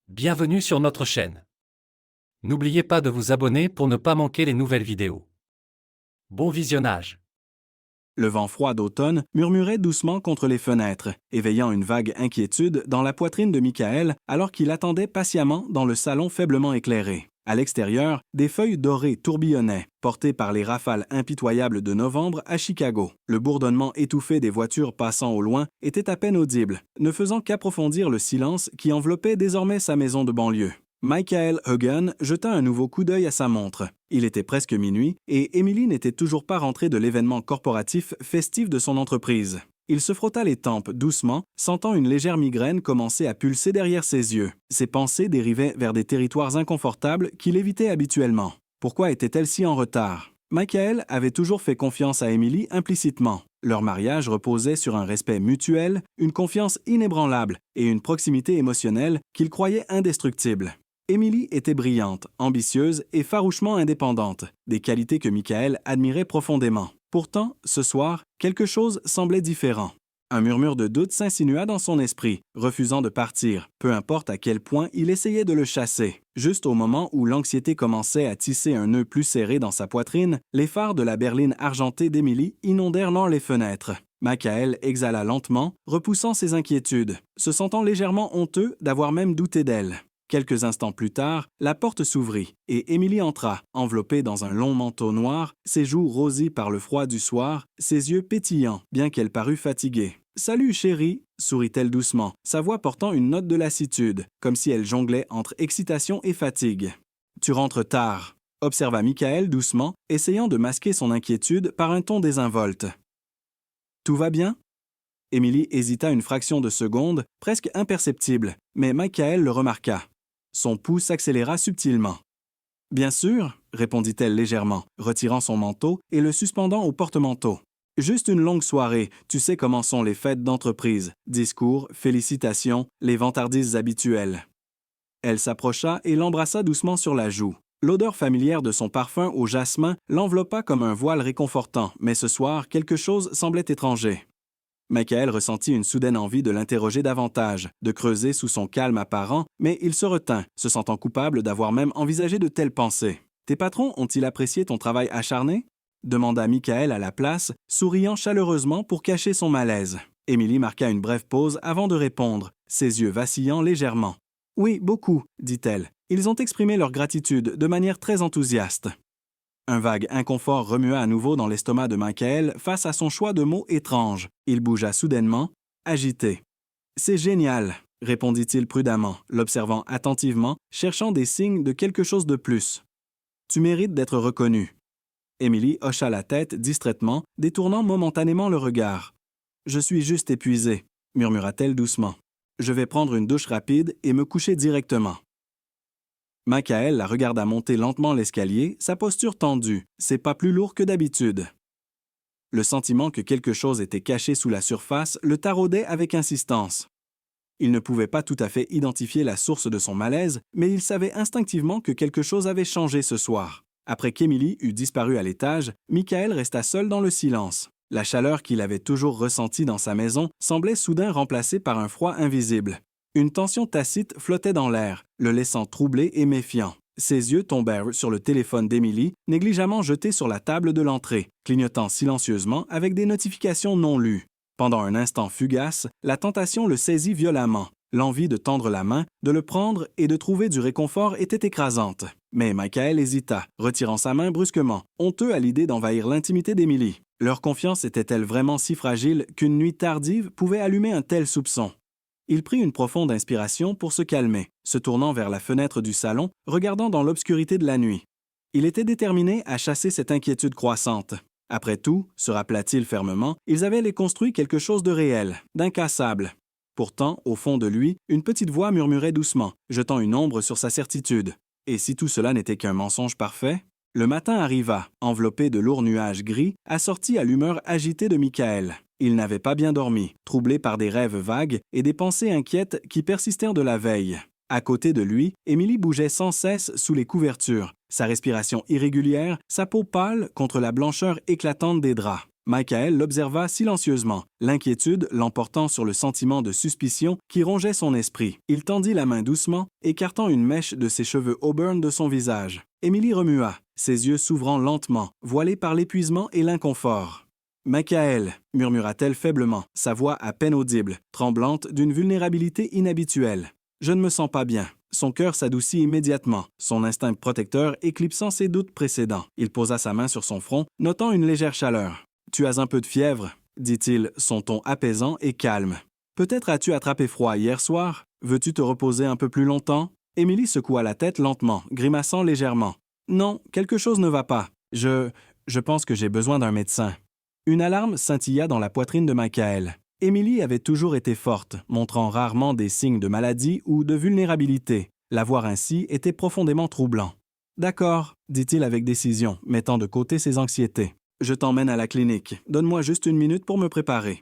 Bienvenue sur notre chaîne. N'oubliez pas de vous abonner pour ne pas manquer les nouvelles vidéos. Bon visionnage. Le vent froid d'automne murmurait doucement contre les fenêtres, éveillant une vague inquiétude dans la poitrine de Michael alors qu'il attendait patiemment dans le salon faiblement éclairé. À l'extérieur, des feuilles dorées tourbillonnaient, portées par les rafales impitoyables de novembre à Chicago. Le bourdonnement étouffé des voitures passant au loin était à peine audible, ne faisant qu'approfondir le silence qui enveloppait désormais sa maison de banlieue. Michael Hogan jeta un nouveau coup d'œil à sa montre. Il était presque minuit et Emily n'était toujours pas rentrée de l'événement corporatif festif de son entreprise. Il se frotta les tempes doucement, sentant une légère migraine commencer à pulser derrière ses yeux. Ses pensées dérivaient vers des territoires inconfortables qu'il évitait habituellement. Pourquoi était-elle si en retard? Michael avait toujours fait confiance à Emily implicitement. Leur mariage reposait sur un respect mutuel, une confiance inébranlable et une proximité émotionnelle qu'il croyait indestructible. Emily était brillante, ambitieuse et farouchement indépendante, des qualités que Michael admirait profondément. Pourtant, ce soir, quelque chose semblait différent. Un murmure de doute s'insinua dans son esprit, refusant de partir, peu importe à quel point il essayait de le chasser. Juste au moment où l'anxiété commençait à tisser un nœud plus serré dans sa poitrine, les phares de la berline argentée d'Emily inondèrent les fenêtres. Michael exhala lentement, repoussant ses inquiétudes, se sentant légèrement honteux d'avoir même douté d'elle. Quelques instants plus tard, la porte s'ouvrit et Emily entra, enveloppée dans un long manteau noir, ses joues rosies par le froid du soir, ses yeux pétillants, bien qu'elle parût fatiguée. « Salut, chérie !» sourit-elle doucement, sa voix portant une note de lassitude, comme si elle jonglait entre excitation et fatigue. « Tu rentres tard », observa Michael doucement, essayant de masquer son inquiétude par un ton désinvolte. « Tout va bien ?» Emily hésita une fraction de seconde, presque imperceptible, mais Michael le remarqua. Son pouls s'accéléra subtilement. « Bien sûr, » répondit-elle légèrement, retirant son manteau et le suspendant au porte-manteau. « Juste une longue soirée, tu sais comment sont les fêtes d'entreprise. Discours, félicitations, les vantardises habituelles. » Elle s'approcha et l'embrassa doucement sur la joue. L'odeur familière de son parfum au jasmin l'enveloppa comme un voile réconfortant, mais ce soir, quelque chose semblait étranger. Michael ressentit une soudaine envie de l'interroger davantage, de creuser sous son calme apparent, mais il se retint, se sentant coupable d'avoir même envisagé de telles pensées. « Tes patrons ont-ils apprécié ton travail acharné ?» demanda Michael à la place, souriant chaleureusement pour cacher son malaise. Emily marqua une brève pause avant de répondre, ses yeux vacillant légèrement. « Oui, beaucoup, » dit-elle. « Ils ont exprimé leur gratitude de manière très enthousiaste. » Un vague inconfort remua à nouveau dans l'estomac de Michael face à son choix de mots étrange. Il bougea soudainement, agité. « C'est génial », répondit-il prudemment, l'observant attentivement, cherchant des signes de quelque chose de plus. « Tu mérites d'être reconnu. » Emily hocha la tête distraitement, détournant momentanément le regard. « Je suis juste épuisée », murmura-t-elle doucement. « Je vais prendre une douche rapide et me coucher directement. » Michael la regarda monter lentement l'escalier, sa posture tendue, ses pas plus lourds que d'habitude. Le sentiment que quelque chose était caché sous la surface le taraudait avec insistance. Il ne pouvait pas tout à fait identifier la source de son malaise, mais il savait instinctivement que quelque chose avait changé ce soir. Après qu'Emily eut disparu à l'étage, Michael resta seul dans le silence. La chaleur qu'il avait toujours ressentie dans sa maison semblait soudain remplacée par un froid invisible. Une tension tacite flottait dans l'air, le laissant troublé et méfiant. Ses yeux tombèrent sur le téléphone d'Emily, négligemment jeté sur la table de l'entrée, clignotant silencieusement avec des notifications non lues. Pendant un instant fugace, la tentation le saisit violemment. L'envie de tendre la main, de le prendre et de trouver du réconfort était écrasante. Mais Michael hésita, retirant sa main brusquement, honteux à l'idée d'envahir l'intimité d'Emily. Leur confiance était-elle vraiment si fragile qu'une nuit tardive pouvait allumer un tel soupçon? Il prit une profonde inspiration pour se calmer, se tournant vers la fenêtre du salon, regardant dans l'obscurité de la nuit. Il était déterminé à chasser cette inquiétude croissante. Après tout, se rappela-t-il fermement, ils avaient les construit quelque chose de réel, d'incassable. Pourtant, au fond de lui, une petite voix murmurait doucement, jetant une ombre sur sa certitude. Et si tout cela n'était qu'un mensonge parfait? Le matin arriva, enveloppé de lourds nuages gris, assorti à l'humeur agitée de Michael. Il n'avait pas bien dormi, troublé par des rêves vagues et des pensées inquiètes qui persistèrent de la veille. À côté de lui, Emily bougeait sans cesse sous les couvertures, sa respiration irrégulière, sa peau pâle contre la blancheur éclatante des draps. Michael l'observa silencieusement, l'inquiétude l'emportant sur le sentiment de suspicion qui rongeait son esprit. Il tendit la main doucement, écartant une mèche de ses cheveux auburn de son visage. Emily remua, ses yeux s'ouvrant lentement, voilés par l'épuisement et l'inconfort. « Michael » murmura-t-elle faiblement, sa voix à peine audible, tremblante d'une vulnérabilité inhabituelle. « Je ne me sens pas bien. » Son cœur s'adoucit immédiatement, son instinct protecteur éclipsant ses doutes précédents. Il posa sa main sur son front, notant une légère chaleur. « Tu as un peu de fièvre » dit-il, son ton apaisant et calme. « Peut-être as-tu attrapé froid hier soir? Veux-tu te reposer un peu plus longtemps? » Émilie secoua la tête lentement, grimaçant légèrement. « Non, quelque chose ne va pas. Je pense que j'ai besoin d'un médecin. » Une alarme scintilla dans la poitrine de Michael. Émilie avait toujours été forte, montrant rarement des signes de maladie ou de vulnérabilité. La voir ainsi était profondément troublant. « D'accord, » dit-il avec décision, mettant de côté ses anxiétés. « Je t'emmène à la clinique. Donne-moi juste une minute pour me préparer. »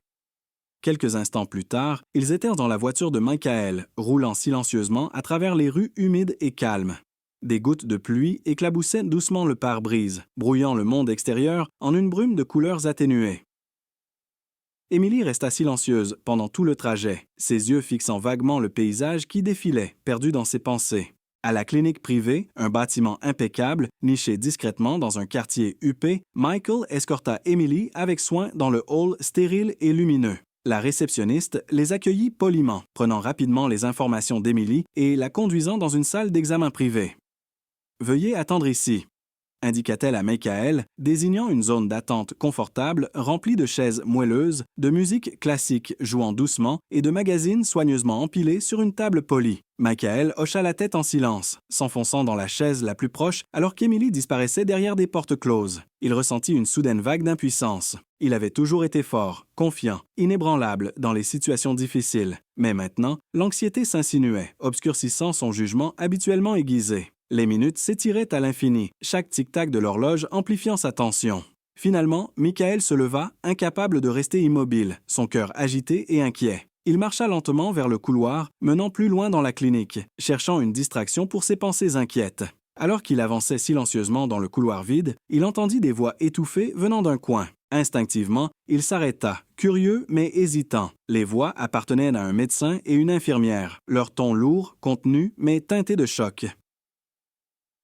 Quelques instants plus tard, ils étaient dans la voiture de Michael, roulant silencieusement à travers les rues humides et calmes. Des gouttes de pluie éclaboussaient doucement le pare-brise, brouillant le monde extérieur en une brume de couleurs atténuées. Émilie resta silencieuse pendant tout le trajet, ses yeux fixant vaguement le paysage qui défilait, perdu dans ses pensées. À la clinique privée, un bâtiment impeccable, niché discrètement dans un quartier huppé, Michael escorta Émilie avec soin dans le hall stérile et lumineux. La réceptionniste les accueillit poliment, prenant rapidement les informations d'Émilie et la conduisant dans une salle d'examen privée. « Veuillez attendre ici », indiqua-t-elle à Michael, désignant une zone d'attente confortable remplie de chaises moelleuses, de musique classique jouant doucement et de magazines soigneusement empilés sur une table polie. Michael hocha la tête en silence, s'enfonçant dans la chaise la plus proche alors qu'Émilie disparaissait derrière des portes closes. Il ressentit une soudaine vague d'impuissance. Il avait toujours été fort, confiant, inébranlable dans les situations difficiles. Mais maintenant, l'anxiété s'insinuait, obscurcissant son jugement habituellement aiguisé. Les minutes s'étiraient à l'infini, chaque tic-tac de l'horloge amplifiant sa tension. Finalement, Michael se leva, incapable de rester immobile, son cœur agité et inquiet. Il marcha lentement vers le couloir, menant plus loin dans la clinique, cherchant une distraction pour ses pensées inquiètes. Alors qu'il avançait silencieusement dans le couloir vide, il entendit des voix étouffées venant d'un coin. Instinctivement, il s'arrêta, curieux mais hésitant. Les voix appartenaient à un médecin et une infirmière, leur ton lourd, contenu, mais teinté de choc.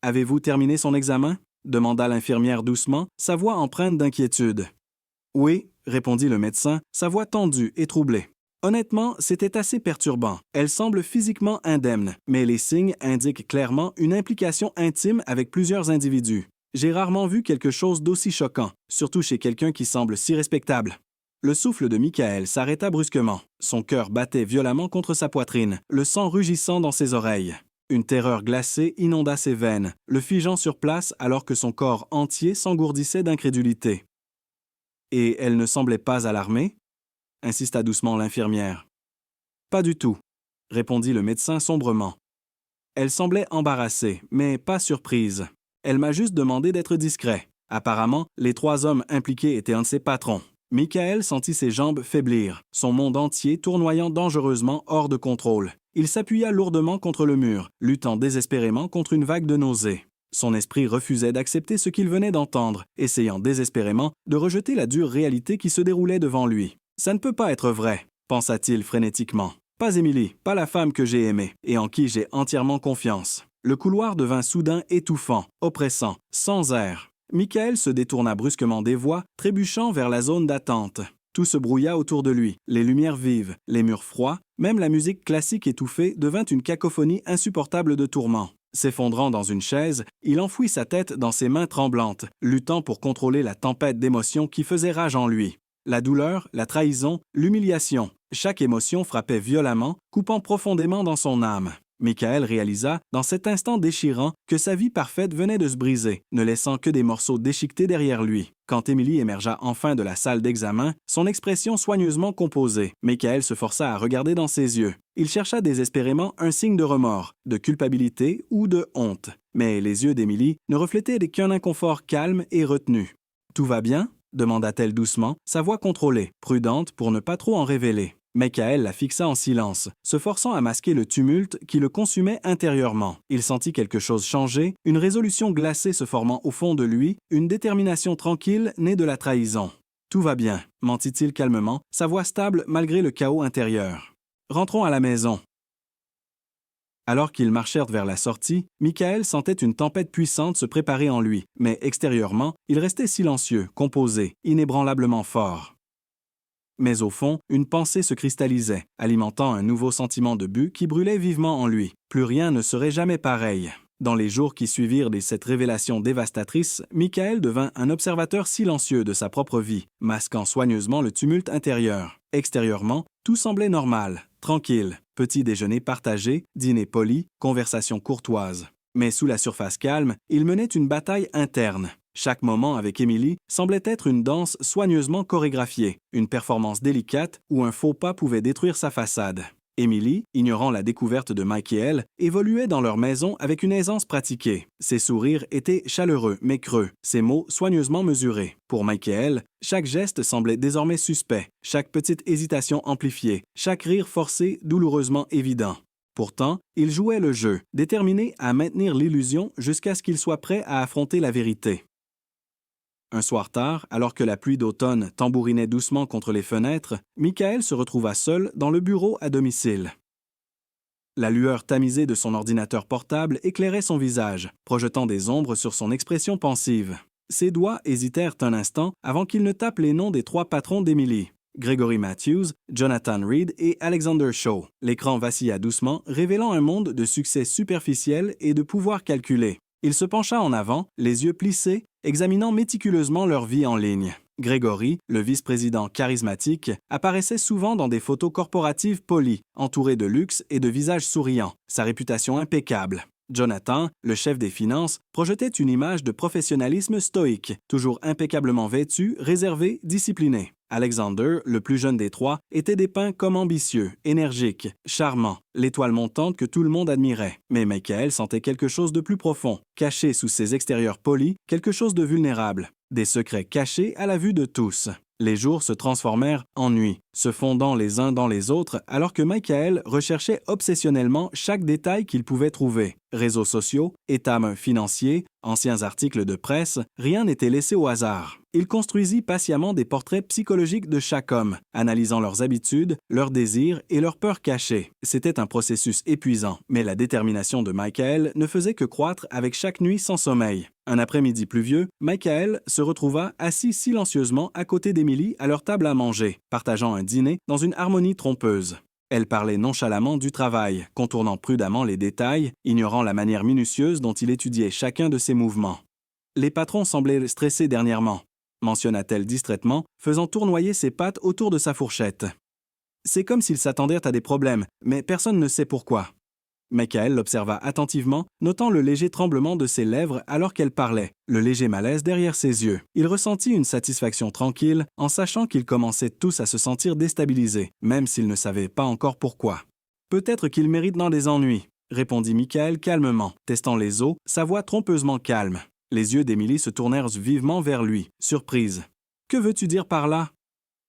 « Avez-vous terminé son examen? » demanda l'infirmière doucement, sa voix empreinte d'inquiétude. « Oui, » répondit le médecin, sa voix tendue et troublée. Honnêtement, c'était assez perturbant. Elle semble physiquement indemne, mais les signes indiquent clairement une implication intime avec plusieurs individus. J'ai rarement vu quelque chose d'aussi choquant, surtout chez quelqu'un qui semble si respectable. Le souffle de Michael s'arrêta brusquement. Son cœur battait violemment contre sa poitrine, le sang rugissant dans ses oreilles. Une terreur glacée inonda ses veines, le figeant sur place alors que son corps entier s'engourdissait d'incrédulité. « Et elle ne semblait pas alarmée ?» insista doucement l'infirmière. « Pas du tout », répondit le médecin sombrement. Elle semblait embarrassée, mais pas surprise. Elle m'a juste demandé d'être discret. Apparemment, les 3 hommes impliqués étaient un de ses patrons. Michael sentit ses jambes faiblir, son monde entier tournoyant dangereusement hors de contrôle. Il s'appuya lourdement contre le mur, luttant désespérément contre une vague de nausées. Son esprit refusait d'accepter ce qu'il venait d'entendre, essayant désespérément de rejeter la dure réalité qui se déroulait devant lui. « Ça ne peut pas être vrai », pensa-t-il frénétiquement. « Pas Émilie, pas la femme que j'ai aimée et en qui j'ai entièrement confiance. » Le couloir devint soudain étouffant, oppressant, sans air. Michael se détourna brusquement des voies, trébuchant vers la zone d'attente. Tout se brouilla autour de lui, les lumières vives, les murs froids, même la musique classique étouffée devint une cacophonie insupportable de tourments. S'effondrant dans une chaise, il enfouit sa tête dans ses mains tremblantes, luttant pour contrôler la tempête d'émotions qui faisait rage en lui. La douleur, la trahison, l'humiliation, chaque émotion frappait violemment, coupant profondément dans son âme. Michael réalisa, dans cet instant déchirant, que sa vie parfaite venait de se briser, ne laissant que des morceaux déchiquetés derrière lui. Quand Émilie émergea enfin de la salle d'examen, son expression soigneusement composée, Michael se força à regarder dans ses yeux. Il chercha désespérément un signe de remords, de culpabilité ou de honte. Mais les yeux d'Émilie ne reflétaient qu'un inconfort calme et retenu. « Tout va bien ?» demanda-t-elle doucement, sa voix contrôlée, prudente pour ne pas trop en révéler. Michael la fixa en silence, se forçant à masquer le tumulte qui le consumait intérieurement. Il sentit quelque chose changer, une résolution glacée se formant au fond de lui, une détermination tranquille née de la trahison. Tout va bien, mentit-il calmement, sa voix stable malgré le chaos intérieur. Rentrons à la maison. Alors qu'ils marchèrent vers la sortie, Michael sentait une tempête puissante se préparer en lui, mais extérieurement, il restait silencieux, composé, inébranlablement fort. Mais au fond, une pensée se cristallisait, alimentant un nouveau sentiment de but qui brûlait vivement en lui. Plus rien ne serait jamais pareil. Dans les jours qui suivirent cette révélation dévastatrice, Michael devint un observateur silencieux de sa propre vie, masquant soigneusement le tumulte intérieur. Extérieurement, tout semblait normal, tranquille, petit déjeuner partagé, dîner poli, conversation courtoise. Mais sous la surface calme, il menait une bataille interne. Chaque moment avec Emily semblait être une danse soigneusement chorégraphiée, une performance délicate où un faux pas pouvait détruire sa façade. Emily, ignorant la découverte de Michael, évoluait dans leur maison avec une aisance pratiquée. Ses sourires étaient chaleureux mais creux, ses mots soigneusement mesurés. Pour Michael, chaque geste semblait désormais suspect, chaque petite hésitation amplifiée, chaque rire forcé douloureusement évident. Pourtant, il jouait le jeu, déterminé à maintenir l'illusion jusqu'à ce qu'il soit prêt à affronter la vérité. Un soir tard, alors que la pluie d'automne tambourinait doucement contre les fenêtres, Michael se retrouva seul dans le bureau à domicile. La lueur tamisée de son ordinateur portable éclairait son visage, projetant des ombres sur son expression pensive. Ses doigts hésitèrent un instant avant qu'il ne tape les noms des 3 patrons d'Emily. Gregory Matthews, Jonathan Reed et Alexander Shaw. L'écran vacilla doucement, révélant un monde de succès superficiel et de pouvoir calculé. Il se pencha en avant, les yeux plissés, examinant méticuleusement leur vie en ligne. Gregory, le vice-président charismatique, apparaissait souvent dans des photos corporatives polies, entouré de luxe et de visages souriants, sa réputation impeccable. Jonathan, le chef des finances, projetait une image de professionnalisme stoïque, toujours impeccablement vêtu, réservé, discipliné. Alexander, le plus jeune des 3, était dépeint comme ambitieux, énergique, charmant, l'étoile montante que tout le monde admirait. Mais Michael sentait quelque chose de plus profond, caché sous ses extérieurs polis, quelque chose de vulnérable, des secrets cachés à la vue de tous. Les jours se transformèrent en nuits, se fondant les uns dans les autres alors que Michael recherchait obsessionnellement chaque détail qu'il pouvait trouver. Réseaux sociaux, états financiers, anciens articles de presse, rien n'était laissé au hasard. Il construisit patiemment des portraits psychologiques de chaque homme, analysant leurs habitudes, leurs désirs et leurs peurs cachées. C'était un processus épuisant, mais la détermination de Michael ne faisait que croître avec chaque nuit sans sommeil. Un après-midi pluvieux, Michael se retrouva assis silencieusement à côté d'Emily à leur table à manger, partageant un dîner dans une harmonie trompeuse. Elle parlait nonchalamment du travail, contournant prudemment les détails, ignorant la manière minutieuse dont il étudiait chacun de ses mouvements. Les patrons semblaient stressés dernièrement, mentionna-t-elle distraitement, faisant tournoyer ses pattes autour de sa fourchette. C'est comme s'ils s'attendaient à des problèmes, mais personne ne sait pourquoi. Michael l'observa attentivement, notant le léger tremblement de ses lèvres alors qu'elle parlait, le léger malaise derrière ses yeux. Il ressentit une satisfaction tranquille en sachant qu'ils commençaient tous à se sentir déstabilisés, même s'ils ne savaient pas encore pourquoi. « Peut-être qu'ils méritent dans des ennuis », répondit Michael calmement, testant les os, sa voix trompeusement calme. Les yeux d'Emily se tournèrent vivement vers lui, surprise. « Que veux-tu dire par là ?»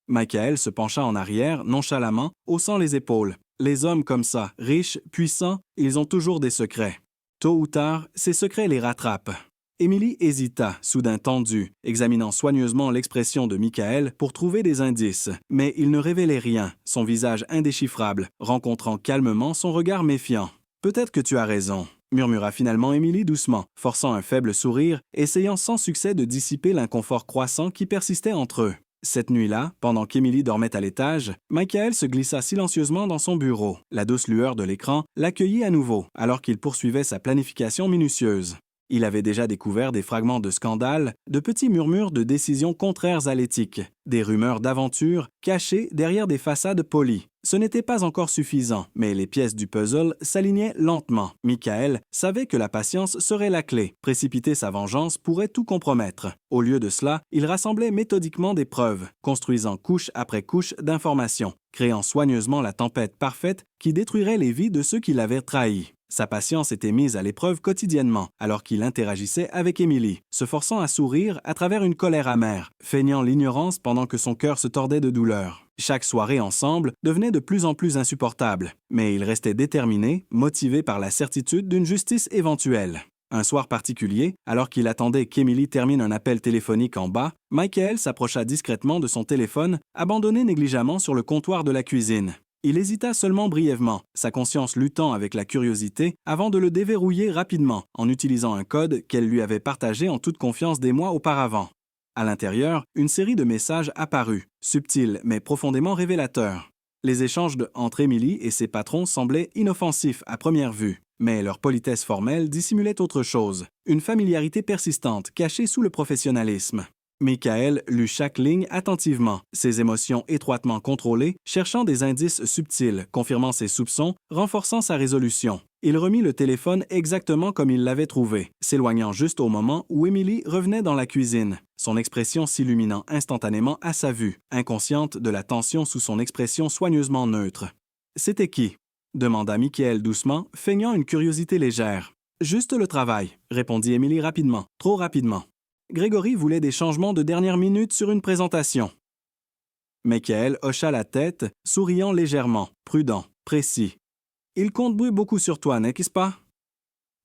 Michael se pencha en arrière, nonchalamment, haussant les épaules. Les hommes comme ça, riches, puissants, ils ont toujours des secrets. Tôt ou tard, ces secrets les rattrapent. Emily hésita, soudain tendue, examinant soigneusement l'expression de Michael pour trouver des indices. Mais il ne révélait rien, son visage indéchiffrable, rencontrant calmement son regard méfiant. « Peut-être que tu as raison », murmura finalement Emily doucement, forçant un faible sourire, essayant sans succès de dissiper l'inconfort croissant qui persistait entre eux. Cette nuit-là, pendant qu'Emily dormait à l'étage, Michael se glissa silencieusement dans son bureau. La douce lueur de l'écran l'accueillit à nouveau, alors qu'il poursuivait sa planification minutieuse. Il avait déjà découvert des fragments de scandale, de petits murmures de décisions contraires à l'éthique, des rumeurs d'aventure cachées derrière des façades polies. Ce n'était pas encore suffisant, mais les pièces du puzzle s'alignaient lentement. Michael savait que la patience serait la clé. Précipiter sa vengeance pourrait tout compromettre. Au lieu de cela, il rassemblait méthodiquement des preuves, construisant couche après couche d'informations, créant soigneusement la tempête parfaite qui détruirait les vies de ceux qui l'avaient trahi. Sa patience était mise à l'épreuve quotidiennement, alors qu'il interagissait avec Emily, se forçant à sourire à travers une colère amère, feignant l'ignorance pendant que son cœur se tordait de douleur. Chaque soirée ensemble devenait de plus en plus insupportable, mais il restait déterminé, motivé par la certitude d'une justice éventuelle. Un soir particulier, alors qu'il attendait qu'Emily termine un appel téléphonique en bas, Michael s'approcha discrètement de son téléphone, abandonné négligemment sur le comptoir de la cuisine. Il hésita seulement brièvement, sa conscience luttant avec la curiosité, avant de le déverrouiller rapidement en utilisant un code qu'elle lui avait partagé en toute confiance des mois auparavant. À l'intérieur, une série de messages apparut, subtils mais profondément révélateurs. Les échanges entre Emily et ses patrons semblaient inoffensifs à première vue, mais leur politesse formelle dissimulait autre chose, une familiarité persistante cachée sous le professionnalisme. Michael lut chaque ligne attentivement, ses émotions étroitement contrôlées, cherchant des indices subtils, confirmant ses soupçons, renforçant sa résolution. Il remit le téléphone exactement comme il l'avait trouvé, s'éloignant juste au moment où Emily revenait dans la cuisine, son expression s'illuminant instantanément à sa vue, inconsciente de la tension sous son expression soigneusement neutre. « C'était qui » demanda Michael doucement, feignant une curiosité légère. « Juste le travail », répondit Emily rapidement, trop rapidement. Grégory voulait des changements de dernière minute sur une présentation. Michael hocha la tête, souriant légèrement, prudent, précis. « Il compte beaucoup sur toi, n'est-ce pas? »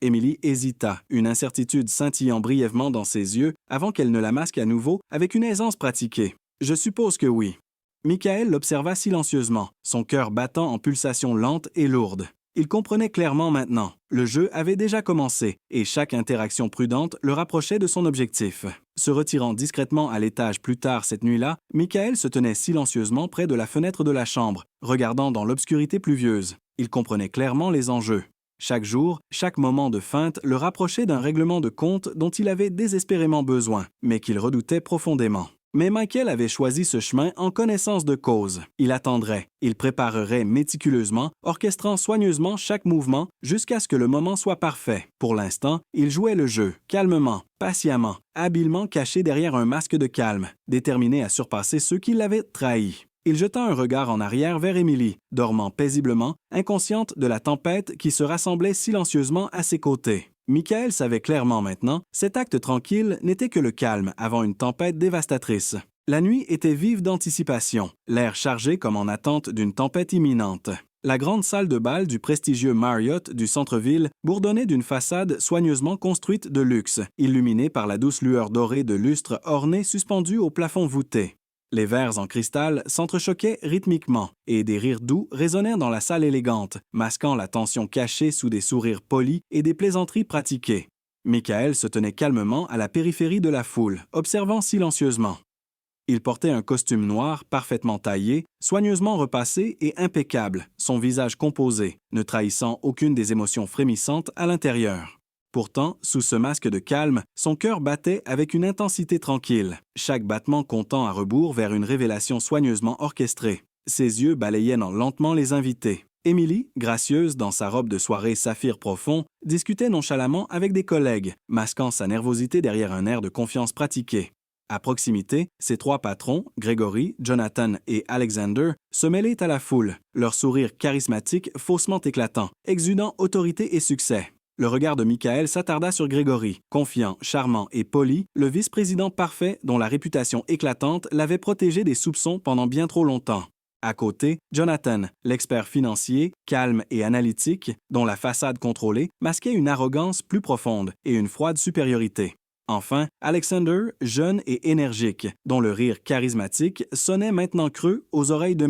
Emily hésita, une incertitude scintillant brièvement dans ses yeux avant qu'elle ne la masque à nouveau avec une aisance pratiquée. « Je suppose que oui. » Michael l'observa silencieusement, son cœur battant en pulsations lentes et lourdes. Il comprenait clairement maintenant. Le jeu avait déjà commencé et chaque interaction prudente le rapprochait de son objectif. Se retirant discrètement à l'étage plus tard cette nuit-là, Michael se tenait silencieusement près de la fenêtre de la chambre, regardant dans l'obscurité pluvieuse. Il comprenait clairement les enjeux. Chaque jour, chaque moment de feinte le rapprochait d'un règlement de compte dont il avait désespérément besoin, mais qu'il redoutait profondément. Mais Michael avait choisi ce chemin en connaissance de cause. Il attendrait, il préparerait méticuleusement, orchestrant soigneusement chaque mouvement jusqu'à ce que le moment soit parfait. Pour l'instant, il jouait le jeu, calmement, patiemment, habilement caché derrière un masque de calme, déterminé à surpasser ceux qui l'avaient trahi. Il jeta un regard en arrière vers Emily, dormant paisiblement, inconsciente de la tempête qui se rassemblait silencieusement à ses côtés. Michael savait clairement maintenant, cet acte tranquille n'était que le calme avant une tempête dévastatrice. La nuit était vive d'anticipation, l'air chargé comme en attente d'une tempête imminente. La grande salle de bal du prestigieux Marriott du centre-ville bourdonnait d'une façade soigneusement construite de luxe, illuminée par la douce lueur dorée de lustres ornés suspendus au plafond voûté. Les verres en cristal s'entrechoquaient rythmiquement et des rires doux résonnèrent dans la salle élégante, masquant la tension cachée sous des sourires polis et des plaisanteries pratiquées. Michael se tenait calmement à la périphérie de la foule, observant silencieusement. Il portait un costume noir parfaitement taillé, soigneusement repassé et impeccable, son visage composé, ne trahissant aucune des émotions frémissantes à l'intérieur. Pourtant, sous ce masque de calme, son cœur battait avec une intensité tranquille, chaque battement comptant à rebours vers une révélation soigneusement orchestrée. Ses yeux balayaient lentement les invités. Emily, gracieuse dans sa robe de soirée saphir profond, discutait nonchalamment avec des collègues, masquant sa nervosité derrière un air de confiance pratiquée. À proximité, ses trois patrons, Grégory, Jonathan et Alexander, se mêlaient à la foule, leur sourire charismatique faussement éclatant, exudant autorité et succès. Le regard de Michael s'attarda sur Grégory, confiant, charmant et poli, le vice-président parfait dont la réputation éclatante l'avait protégé des soupçons pendant bien trop longtemps. À côté, Jonathan, l'expert financier, calme et analytique, dont la façade contrôlée masquait une arrogance plus profonde et une froide supériorité. Enfin, Alexander, jeune et énergique, dont le rire charismatique sonnait maintenant creux aux oreilles de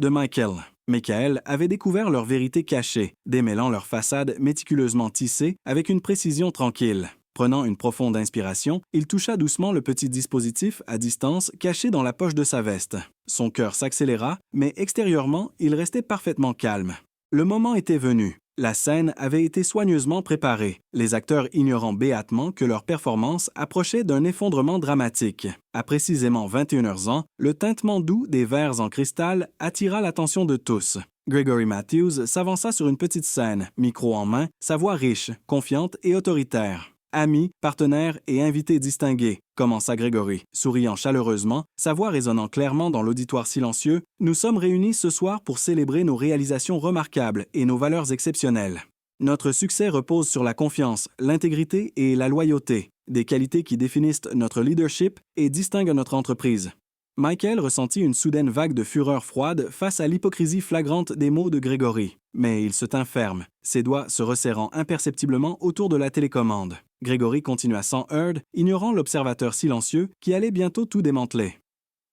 Michael. Michael avait découvert leur vérité cachée, démêlant leur façade méticuleusement tissée avec une précision tranquille. Prenant une profonde inspiration, il toucha doucement le petit dispositif à distance caché dans la poche de sa veste. Son cœur s'accéléra, mais extérieurement, il restait parfaitement calme. Le moment était venu. La scène avait été soigneusement préparée, les acteurs ignorant béatement que leur performance approchait d'un effondrement dramatique. À précisément 21 ans, le tintement doux des verres en cristal attira l'attention de tous. Gregory Matthews s'avança sur une petite scène, micro en main, sa voix riche, confiante et autoritaire. « Amis, partenaires et invités distingués », commença Grégory, souriant chaleureusement, sa voix résonnant clairement dans l'auditoire silencieux, « nous sommes réunis ce soir pour célébrer nos réalisations remarquables et nos valeurs exceptionnelles. Notre succès repose sur la confiance, l'intégrité et la loyauté, des qualités qui définissent notre leadership et distinguent notre entreprise. » Michael ressentit une soudaine vague de fureur froide face à l'hypocrisie flagrante des mots de Grégory. mais il se tint ferme, ses doigts se resserrant imperceptiblement autour de la télécommande. Gregory continua sans Heard, ignorant l'observateur silencieux qui allait bientôt tout démanteler.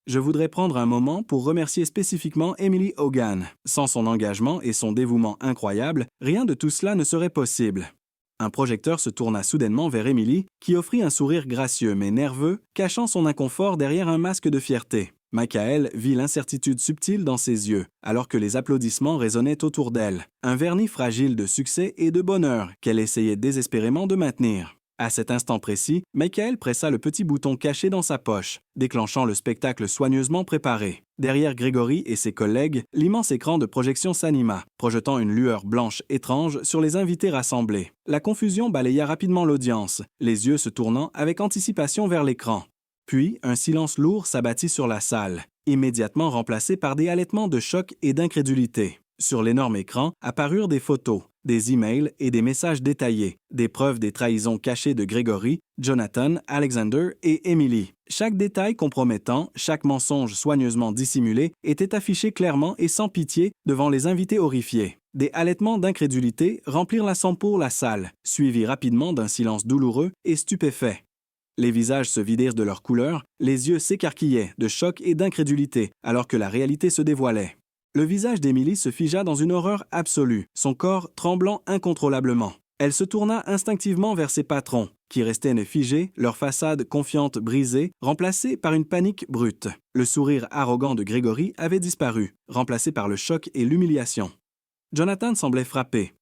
Je voudrais prendre un moment pour remercier spécifiquement Emily Hogan. Sans son engagement et son dévouement incroyable, rien de tout cela ne serait possible. Un projecteur se tourna soudainement vers Emily, qui offrit un sourire gracieux mais nerveux, cachant son inconfort derrière un masque de fierté. Michael vit l'incertitude subtile dans ses yeux, alors que les applaudissements résonnaient autour d'elle, un vernis fragile de succès et de bonheur qu'elle essayait désespérément de maintenir. À cet instant précis, Michael pressa le petit bouton caché dans sa poche, déclenchant le spectacle soigneusement préparé. Derrière Gregory et ses collègues, l'immense écran de projection s'anima, projetant une lueur blanche étrange sur les invités rassemblés. La confusion balaya rapidement l'audience, les yeux se tournant avec anticipation vers l'écran. Puis, un silence lourd s'abattit sur la salle, immédiatement remplacé par des halètements de choc et d'incrédulité. Sur l'énorme écran apparurent des photos, des emails et des messages détaillés, des preuves des trahisons cachées de Gregory, Jonathan, Alexander et Emily. Chaque détail compromettant, chaque mensonge soigneusement dissimulé était affiché clairement et sans pitié devant les invités horrifiés. Des halètements d'incrédulité remplirent la salle, suivis rapidement d'un silence douloureux et stupéfait. Les visages se vidèrent de leur couleur, les yeux s'écarquillaient de choc et d'incrédulité alors que la réalité se dévoilait. Le visage d'Emily se figea dans une horreur absolue, son corps tremblant incontrôlablement. Elle se tourna instinctivement vers ses patrons, qui restaient figés, leur façade confiante brisée, remplacée par une panique brute. Le sourire arrogant de Gregory avait disparu, remplacé par le choc et l'humiliation. Jonathan semblait frappé,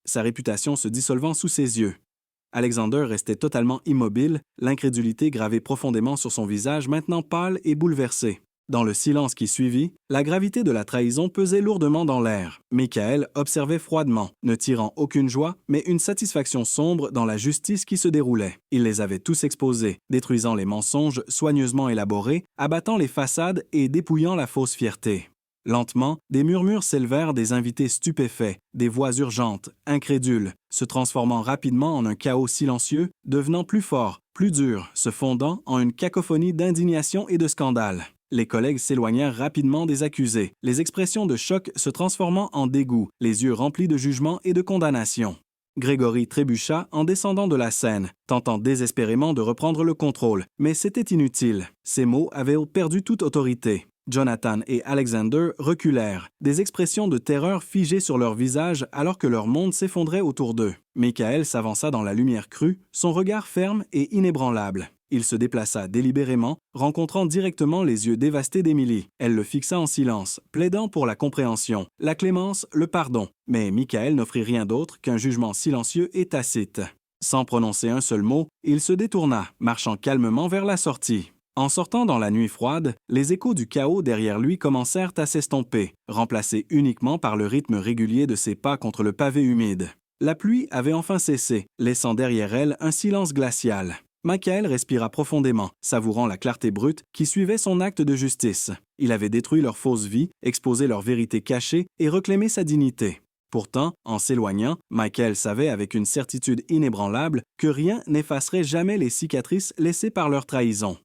sa réputation se dissolvant sous ses yeux. Alexander restait totalement immobile, l'incrédulité gravée profondément sur son visage maintenant pâle et bouleversé. Dans le silence qui suivit, la gravité de la trahison pesait lourdement dans l'air. Michael observait froidement, ne tirant aucune joie, mais une satisfaction sombre dans la justice qui se déroulait. Il les avait tous exposés, détruisant les mensonges soigneusement élaborés, abattant les façades et dépouillant la fausse fierté. Lentement, des murmures s'élevèrent des invités stupéfaits, des voix urgentes, incrédules, se transformant rapidement en un chaos silencieux, devenant plus fort, plus dur, se fondant en une cacophonie d'indignation et de scandale. Les collègues s'éloignèrent rapidement des accusés, les expressions de choc se transformant en dégoût, les yeux remplis de jugement et de condamnation. Gregory trébucha en descendant de la scène, tentant désespérément de reprendre le contrôle, mais c'était inutile. Ses mots avaient perdu toute autorité. Jonathan et Alexander reculèrent, des expressions de terreur figées sur leurs visages alors que leur monde s'effondrait autour d'eux. Michael s'avança dans la lumière crue, son regard ferme et inébranlable. Il se déplaça délibérément, rencontrant directement les yeux dévastés d'Emily. Elle le fixa en silence, plaidant pour la compréhension, la clémence, le pardon. Mais Michael n'offrit rien d'autre qu'un jugement silencieux et tacite. Sans prononcer un seul mot, il se détourna, marchant calmement vers la sortie. En sortant dans la nuit froide, les échos du chaos derrière lui commencèrent à s'estomper, remplacés uniquement par le rythme régulier de ses pas contre le pavé humide. La pluie avait enfin cessé, laissant derrière elle un silence glacial. Michael respira profondément, savourant la clarté brute qui suivait son acte de justice. Il avait détruit leur fausse vie, exposé leur vérité cachée et reclamé sa dignité. Pourtant, en s'éloignant, Michael savait avec une certitude inébranlable que rien n'effacerait jamais les cicatrices laissées par leur trahison.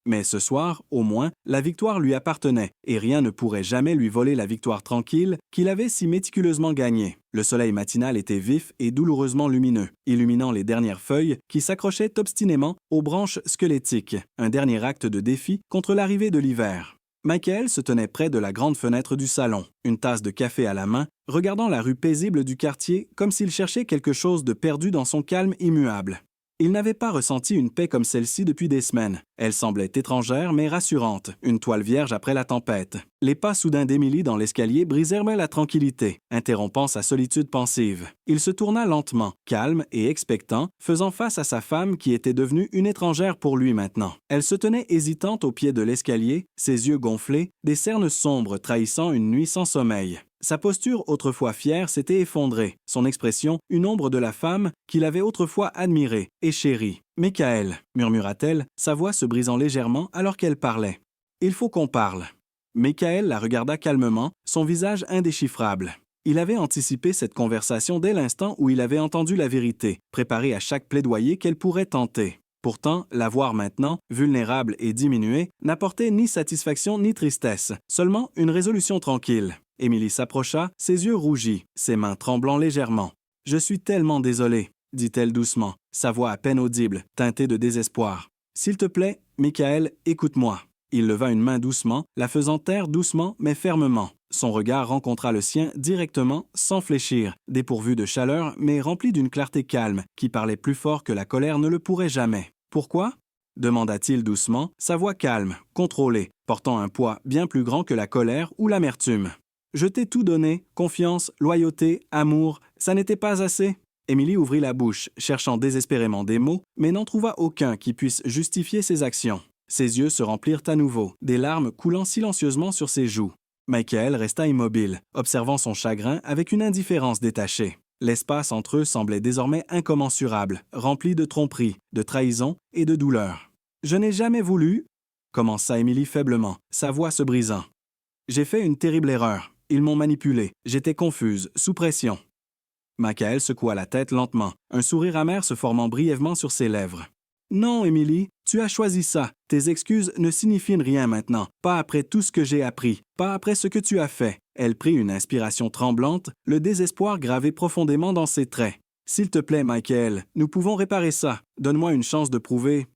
Mais ce soir, au moins, la victoire lui appartenait, et rien ne pourrait jamais lui voler la victoire tranquille qu'il avait si méticuleusement gagnée. Le soleil matinal était vif et douloureusement lumineux, illuminant les dernières feuilles qui s'accrochaient obstinément aux branches squelettiques, un dernier acte de défi contre l'arrivée de l'hiver. Michael se tenait près de la grande fenêtre du salon, une tasse de café à la main, regardant la rue paisible du quartier comme s'il cherchait quelque chose de perdu dans son calme immuable. Il n'avait pas ressenti une paix comme celle-ci depuis des semaines. Elle semblait étrangère mais rassurante, une toile vierge après la tempête. Les pas soudains d'Emily dans l'escalier brisèrent la tranquillité, interrompant sa solitude pensive. Il se tourna lentement, calme et expectant, faisant face à sa femme qui était devenue une étrangère pour lui maintenant. Elle se tenait hésitante au pied de l'escalier, ses yeux gonflés, des cernes sombres trahissant une nuit sans sommeil. Sa posture autrefois fière s'était effondrée, son expression une ombre de la femme qu'il avait autrefois admirée et chérie. « Michael » murmura-t-elle, sa voix se brisant légèrement alors qu'elle parlait. « Il faut qu'on parle. » Michael la regarda calmement, son visage indéchiffrable. Il avait anticipé cette conversation dès l'instant où il avait entendu la vérité, préparé à chaque plaidoyer qu'elle pourrait tenter. Pourtant, la voir maintenant, vulnérable et diminuée, n'apportait ni satisfaction ni tristesse, seulement une résolution tranquille. Émilie s'approcha, ses yeux rougis, ses mains tremblant légèrement. « Je suis tellement désolée, dit-elle doucement, sa voix à peine audible, teintée de désespoir. « S'il te plaît, Michael, écoute-moi. » Il leva une main doucement, la faisant taire doucement mais fermement. Son regard rencontra le sien directement, sans fléchir, dépourvu de chaleur mais rempli d'une clarté calme, qui parlait plus fort que la colère ne le pourrait jamais. « Pourquoi ?» demanda-t-il doucement, sa voix calme, contrôlée, portant un poids bien plus grand que la colère ou l'amertume. « Je t'ai tout donné, confiance, loyauté, amour, ça n'était pas assez ?» Émilie ouvrit la bouche, cherchant désespérément des mots, mais n'en trouva aucun qui puisse justifier ses actions. Ses yeux se remplirent à nouveau, des larmes coulant silencieusement sur ses joues. Michael resta immobile, observant son chagrin avec une indifférence détachée. L'espace entre eux semblait désormais incommensurable, rempli de tromperies, de trahisons et de douleur. « Je n'ai jamais voulu, » commença Émilie faiblement, sa voix se brisant. « J'ai fait une terrible erreur. Ils m'ont manipulée. J'étais confuse, sous pression. » Michael secoua la tête lentement, un sourire amer se formant brièvement sur ses lèvres. « Non, Émilie, tu as choisi ça. Tes excuses ne signifient rien maintenant, pas après tout ce que j'ai appris, pas après ce que tu as fait. » Elle prit une inspiration tremblante, le désespoir gravé profondément dans ses traits. « S'il te plaît, Michael, nous pouvons réparer ça. Donne-moi une chance de prouver. »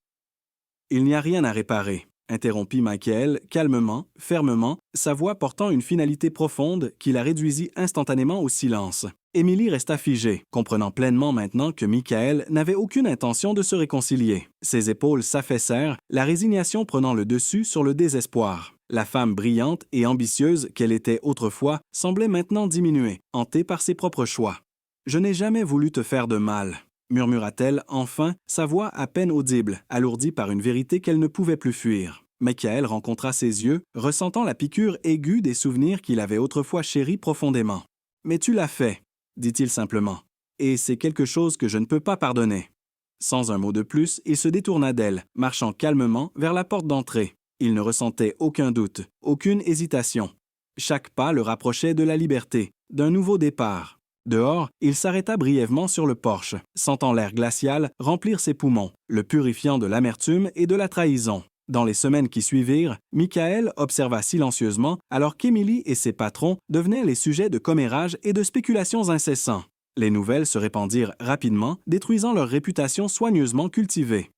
« Il n'y a rien à réparer, » interrompit Michael, calmement, fermement, sa voix portant une finalité profonde qui la réduisit instantanément au silence. Émilie resta figée, comprenant pleinement maintenant que Michael n'avait aucune intention de se réconcilier. Ses épaules s'affaissèrent, la résignation prenant le dessus sur le désespoir. La femme brillante et ambitieuse qu'elle était autrefois semblait maintenant diminuer, hantée par ses propres choix. « Je n'ai jamais voulu te faire de mal. » murmura-t-elle enfin, sa voix à peine audible, alourdie par une vérité qu'elle ne pouvait plus fuir. Michael rencontra ses yeux, ressentant la piqûre aiguë des souvenirs qu'il avait autrefois chéris profondément. « Mais tu l'as fait, » dit-il simplement, « et c'est quelque chose que je ne peux pas pardonner. » Sans un mot de plus, il se détourna d'elle, marchant calmement vers la porte d'entrée. Il ne ressentait aucun doute, aucune hésitation. Chaque pas le rapprochait de la liberté, d'un nouveau départ. Dehors, il s'arrêta brièvement sur le porche, sentant l'air glacial remplir ses poumons, le purifiant de l'amertume et de la trahison. Dans les semaines qui suivirent, Michael observa silencieusement alors qu'Émilie et ses patrons devenaient les sujets de commérages et de spéculations incessants. Les nouvelles se répandirent rapidement, détruisant leur réputation soigneusement cultivée.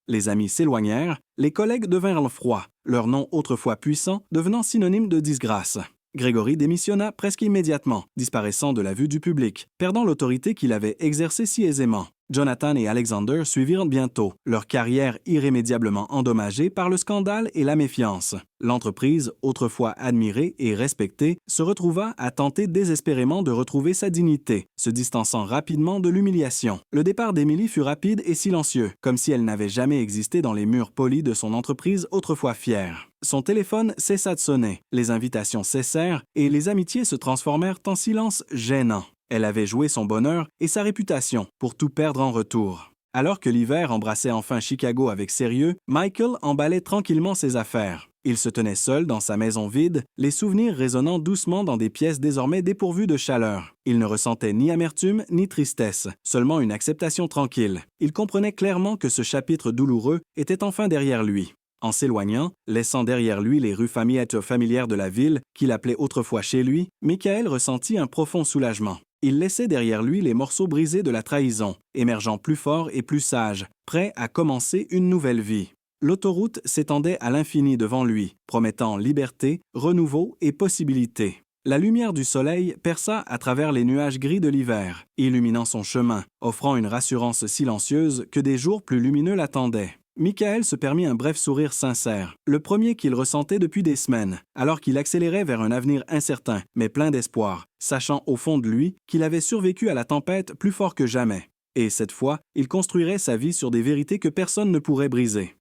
Les amis s'éloignèrent, les collègues devinrent froids, leur nom autrefois puissant devenant synonyme de disgrâce. Grégory démissionna presque immédiatement, disparaissant de la vue du public, perdant l'autorité qu'il avait exercée si aisément. Jonathan et Alexander suivirent bientôt, leur carrière irrémédiablement endommagée par le scandale et la méfiance. L'entreprise, autrefois admirée et respectée, se retrouva à tenter désespérément de retrouver sa dignité, se distançant rapidement de l'humiliation. Le départ d'Émilie fut rapide et silencieux, comme si elle n'avait jamais existé dans les murs polis de son entreprise autrefois fière. Son téléphone cessa de sonner, les invitations cessèrent et les amitiés se transformèrent en silence gênant. Elle avait joué son bonheur et sa réputation pour tout perdre en retour. Alors que l'hiver embrassait enfin Chicago avec sérieux, Michael emballait tranquillement ses affaires. Il se tenait seul dans sa maison vide, les souvenirs résonnant doucement dans des pièces désormais dépourvues de chaleur. Il ne ressentait ni amertume ni tristesse, seulement une acceptation tranquille. Il comprenait clairement que ce chapitre douloureux était enfin derrière lui. En s'éloignant, laissant derrière lui les rues familières de la ville, qu'il appelait autrefois chez lui, Michael ressentit un profond soulagement. Il laissait derrière lui les morceaux brisés de la trahison, émergeant plus fort et plus sage, prêt à commencer une nouvelle vie. L'autoroute s'étendait à l'infini devant lui, promettant liberté, renouveau et possibilité. La lumière du soleil perça à travers les nuages gris de l'hiver, illuminant son chemin, offrant une rassurance silencieuse que des jours plus lumineux l'attendaient. Michael se permit un bref sourire sincère, le premier qu'il ressentait depuis des semaines, alors qu'il accélérait vers un avenir incertain, mais plein d'espoir, sachant au fond de lui qu'il avait survécu à la tempête plus fort que jamais. Et cette fois, il construirait sa vie sur des vérités que personne ne pourrait briser.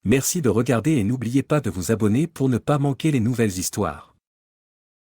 Merci de regarder et n'oubliez pas de vous abonner pour ne pas manquer les nouvelles histoires.